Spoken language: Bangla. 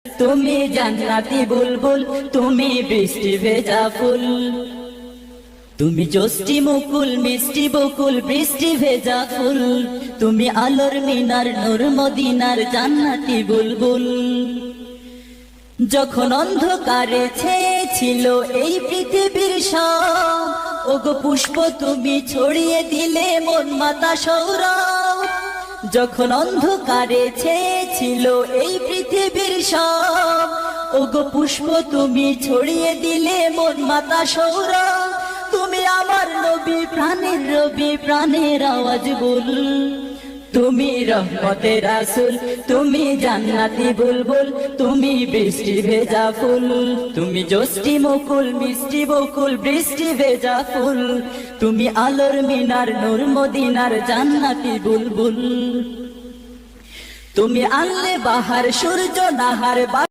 তুমি জান্নাতি বুলবুল, তুমি বৃষ্টি ভেজা ফুল। তুমি জ্যোষ্ঠী মুকুল, মিষ্টি বকুল, বৃষ্টি ভেজা ফুল। তুমি আলোর মিনার, নূর মদিনার জান্নাতি বুলবুল। যখন অন্ধকারে ছেয়েছিল এই পৃথিবীর সব, ওগো পুষ্প তুমি ছড়িয়ে দিলে মন মাতা সৌরভ। যখন অন্ধকারে ছেয়েছিল এই পৃথিবীর সব, ওগো পুষ্প তুমি ছড়িয়ে দিলে মন মাতা সৌরভ। তুমি আমার নবী, প্রাণের রবি, প্রাণের আওয়াজ বল। তুমি রহমতের রাসূল, তুমি জান্নাতি বুলবুল, তুমি বৃষ্টি ভেজা ফুল। তুমি জ্যোষ্ঠী মুকুল, মিষ্টি বকুল, বৃষ্টি ভেজা ফুল। তুমি আলোর মিনার, নূর মদিনার জান্নাতি বুলবুল। তুমি আনলে বাহার, সূর্য নাহার।